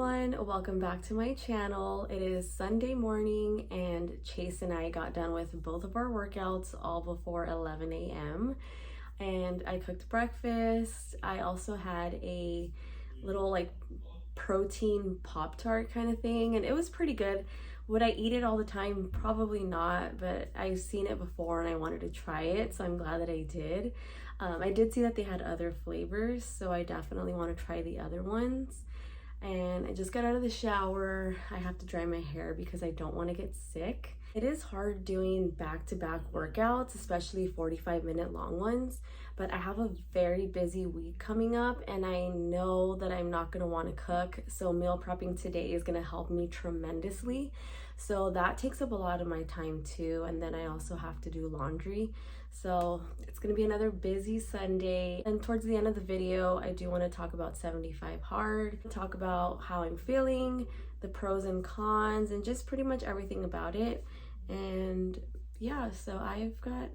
everyone, welcome back to my channel. It is Sunday morning and Chase and I got done with both of our workouts all before 11 a.m. and I cooked breakfast. I also had a little protein Pop-Tart kind of thing and it was pretty good. Would I eat it all the time? Probably not, but I've seen it before and I wanted to try it, so I'm glad that I did. I did see that they had other flavors, so I definitely want to try the other ones. And I just got out of the shower. I have to dry my hair because I don't want to get sick. It is hard doing back-to-back workouts, especially 45-minute long ones, but I have a very busy week coming up and I know that I'm not going to want to cook, so meal prepping today is going to help me tremendously. So that takes up a lot of my time too, and then I also have to do laundry. So it's going to be another busy Sunday. And towards the end of the video, I do want to talk about 75 hard, talk about how I'm feeling, the pros and cons, and just pretty much everything about it. And yeah, so I've got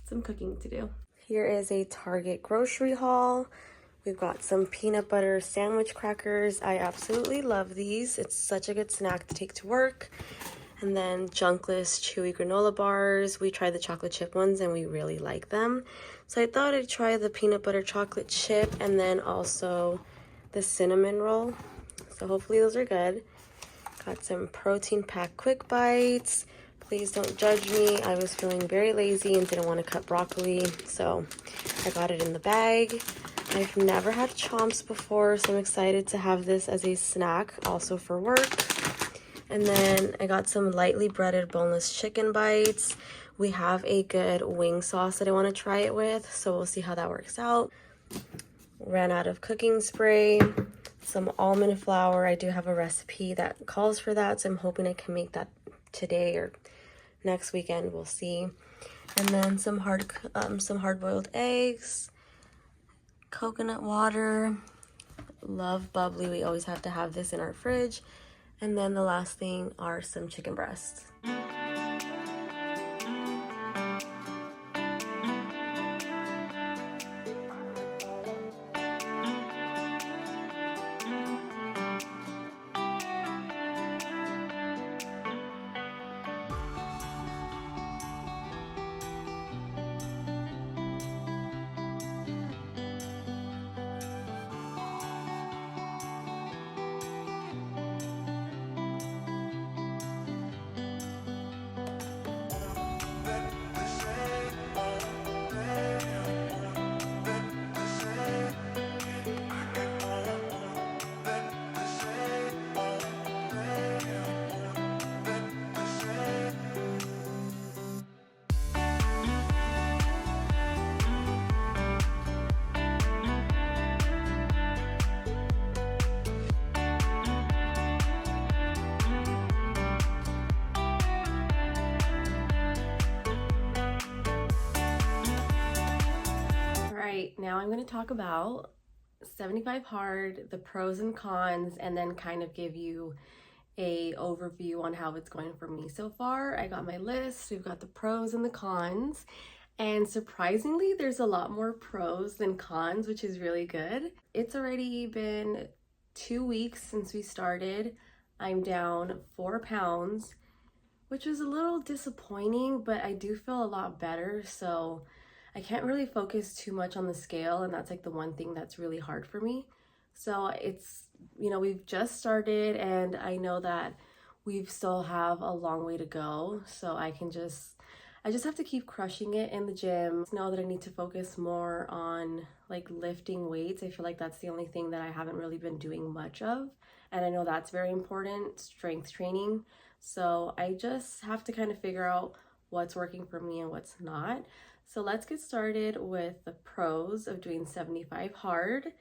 some cooking to do. Here is a Target grocery haul. We've got some peanut butter sandwich crackers. I absolutely love these. It's such a good snack to take to work. And then Junkless chewy granola bars. We tried the chocolate chip ones and we really like them. So I thought I'd try the peanut butter chocolate chip and then also the cinnamon roll. So hopefully those are good. Got some protein packed quick bites. Please don't judge me. I was feeling very lazy and didn't want to cut broccoli, so I got it in the bag. I've never had chomps before, so I'm excited to have this as a snack also for work. And then I got some lightly breaded boneless chicken bites. We have a good wing sauce that I want to try it with, so we'll see how that works out. Ran out of cooking spray, some almond flour. I do have a recipe that calls for that, so I'm hoping I can make that today or next weekend. We'll see. And then some hard-boiled eggs, coconut water. Love bubbly. We always have to have this in our fridge. And then the last thing are some chicken breasts. Now I'm going to talk about 75 hard, the pros and cons, and then kind of give you a overview on how it's going for me so far. I got my list. We've got the pros and the cons, and surprisingly there's a lot more pros than cons, which is really good. It's already been 2 weeks since we started. I'm down 4 pounds, which was a little disappointing, but I do feel a lot better. So I can't really focus too much on the scale, and that's like the one thing that's really hard for me. So it's, we've just started and I know that we still have a long way to go. So I just have to keep crushing it in the gym. Know that I need to focus more on like lifting weights. I feel like that's the only thing that I haven't really been doing much of. And I know that's very important, strength training. So I just have to kind of figure out what's working for me and what's not. So let's get started with the pros of doing 75 hard.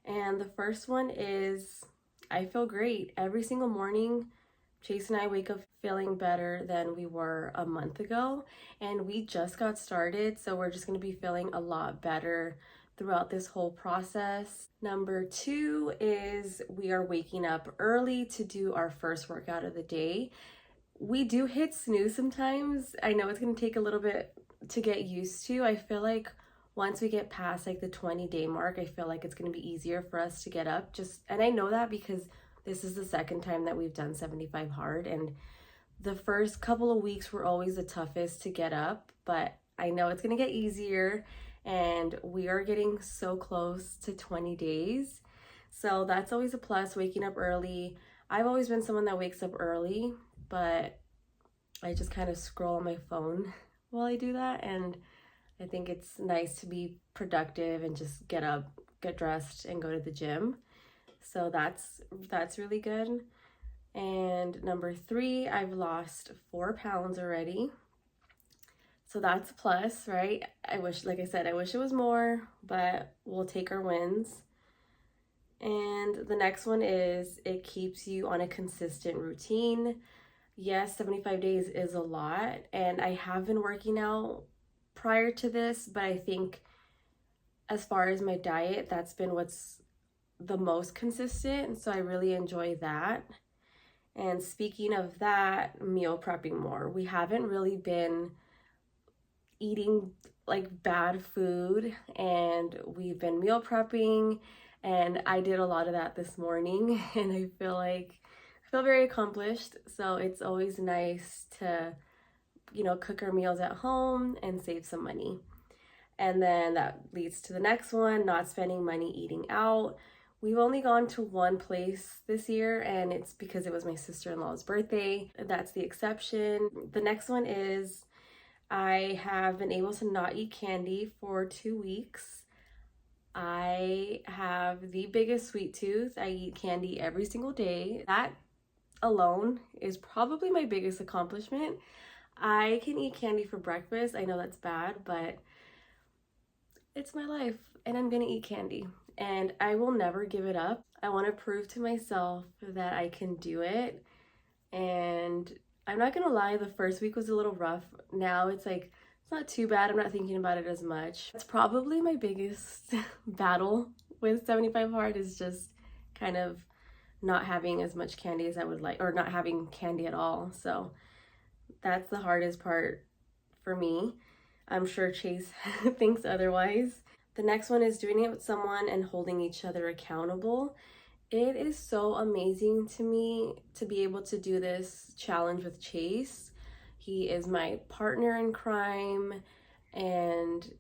And the first one is I feel great. Every single morning, Chase and I wake up feeling better than we were a month ago. And we just got started, so we're just going to be feeling a lot better throughout this whole process. Number 2 is we are waking up early to do our first workout of the day. We do hit snooze sometimes. I know it's going to take a little bit to get used to. I feel like once we get past like the 20-day mark, I feel like it's going to be easier for us to get up. And I know that because This is the second time that we've done 75 hard, and the first couple of weeks were always the toughest to get up, but I know it's gonna get easier, and we are getting so close to 20 days. So that's always a plus, waking up early. I've always been someone that wakes up early, but I just kind of scroll on my phone while I do that, and I think it's nice to be productive and just get up, get dressed, and go to the gym. So that's really good. And number 3, I've lost 4 pounds already. So that's a plus, right? I wish, like I said, I wish it was more, but we'll take our wins. And the next one is it keeps you on a consistent routine. Yes, 75 days is a lot, and I have been working out prior to this, but I think as far as my diet, that's been what's the most consistent, so I really enjoy that. And speaking of that, meal prepping more. We haven't really been eating like bad food, and we've been meal prepping, and I did a lot of that this morning, and I feel very accomplished. So it's always nice to, cook our meals at home and save some money. And then that leads to the next one, not spending money eating out. We've only gone to one place this year, and it's because it was my sister-in-law's birthday. That's the exception. The next one is I have been able to not eat candy for 2 weeks. I have the biggest sweet tooth. I eat candy every single day. That alone is probably my biggest accomplishment. I can eat candy for breakfast. I know that's bad, but it's my life, and I'm gonna eat candy. And I will never give it up. I want to prove to myself that I can do it. And I'm not gonna lie, the first week was a little rough. Now it's not too bad. I'm not thinking about it as much. It's probably my biggest battle with 75 hard, is just kind of not having as much candy as I would like, or not having candy at all. So that's the hardest part for me. I'm sure Chase thinks otherwise. The next one is doing it with someone and holding each other accountable. It is so amazing to me to be able to do this challenge with Chase. He is my partner in crime, and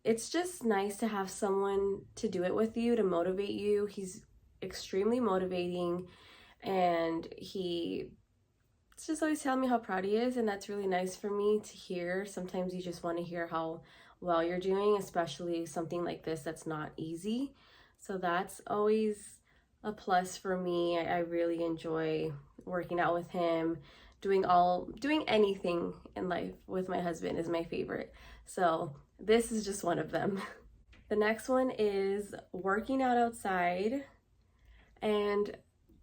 it's just nice to have someone to do it with you, to motivate you. He's extremely motivating, and he's just always telling me how proud he is, and that's really nice for me to hear. Sometimes you just want to hear how well you're doing, especially something like this that's not easy. So that's always a plus for me. I really enjoy working out with him. Doing anything in life with my husband is my favorite. So this is just one of them. The next one is working out outside, and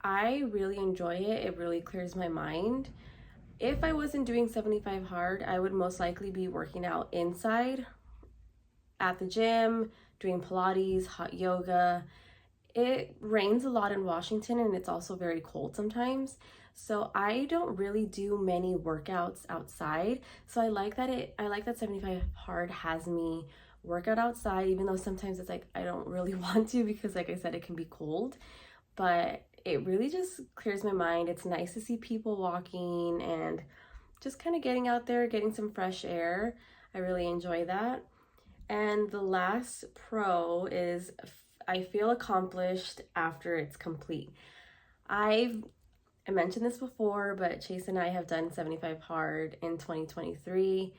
I really enjoy it. It really clears my mind. If I wasn't doing 75 hard, I would most likely be working out inside at the gym, doing Pilates, hot yoga. It rains a lot in Washington, and it's also very cold sometimes. So I don't really do many workouts outside. So I like that 75 hard has me workout outside, even though sometimes it's I don't really want to, because like I said, it can be cold. But it really just clears my mind. It's nice to see people walking and just kind of getting out there, getting some fresh air. I really enjoy that. And the last pro is I feel accomplished after it's complete. I mentioned this before, but Chase and I have done 75 hard in 2023.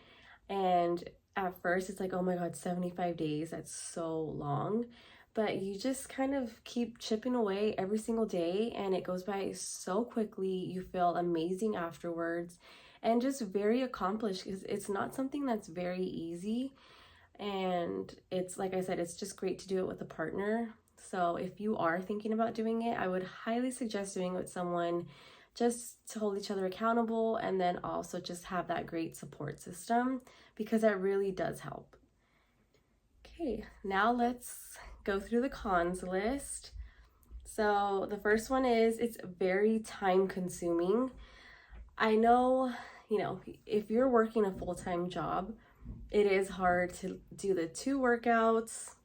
And at first it's oh my God, 75 days, that's so long. But you just kind of keep chipping away every single day, and it goes by so quickly. You feel amazing afterwards, and just very accomplished, because it's not something that's very easy. And it's, like I said, it's just great to do it with a partner. So if you are thinking about doing it, I would highly suggest doing it with someone, just to hold each other accountable, and then also just have that great support system, because that really does help. Okay, now let's go through the cons list. So the first one is it's very time consuming. I know, if you're working a full-time job, it is hard to do the 2 workouts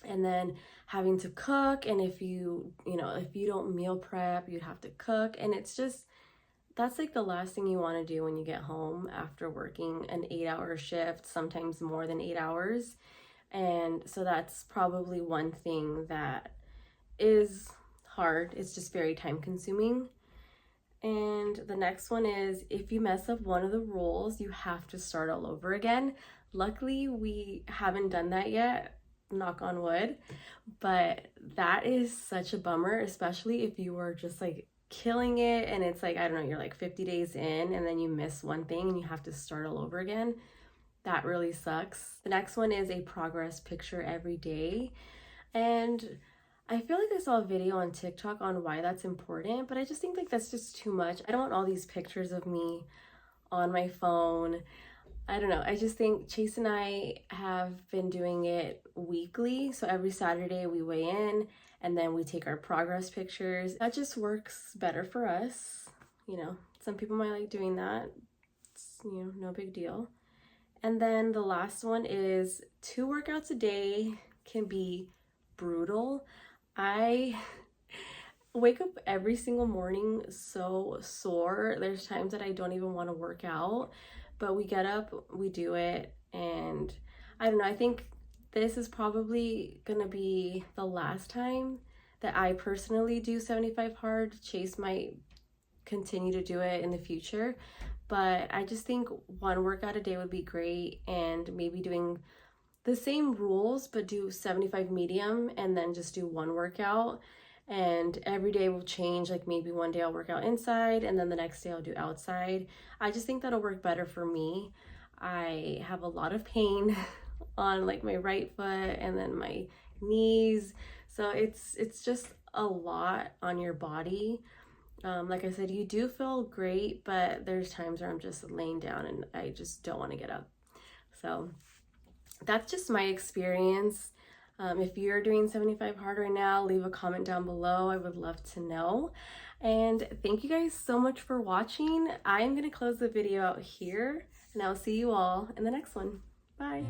and then having to cook, and if you don't meal prep, you'd have to cook, and it's just, that's like the last thing you want to do when you get home after working an 8-hour shift, sometimes more than 8 hours. And so that's probably one thing that is hard. It's just very time consuming. And the next one is, if you mess up one of the rules, you have to start all over again. Luckily, we haven't done that yet, knock on wood, but that is such a bummer, especially if you were just like killing it and it's like, I don't know, you're like 50 days in and then you miss one thing and you have to start all over again. That really sucks. The next one is a progress picture every day. And I feel like I saw a video on TikTok on why that's important, but I just think like that's just too much. I don't want all these pictures of me on my phone. I don't know. I just think Chase and I have been doing it weekly. So every Saturday we weigh in and then we take our progress pictures. That just works better for us. Some people might like doing that. It's, no big deal. And then the last one is 2 workouts a day can be brutal. I wake up every single morning so sore. There's times that I don't even want to work out, but we get up, we do it, and I don't know, I think this is probably gonna be the last time that I personally do 75 hard. Chase might continue to do it in the future, but I just think 1 workout a day would be great, and maybe doing the same rules but do 75 medium and then just do 1 workout, and every day will change. Like maybe one day I'll work out inside and then the next day I'll do outside. I just think that'll work better for me. I have a lot of pain on like my right foot and then my knees, so it's just a lot on your body. Like I said, you do feel great, but there's times where I'm just laying down and I just don't want to get up. So that's just my experience. If you're doing 75 hard right now, leave a comment down below. I would love to know. And thank you guys so much for watching. I am going to close the video out here, and I'll see you all in the next one. Bye.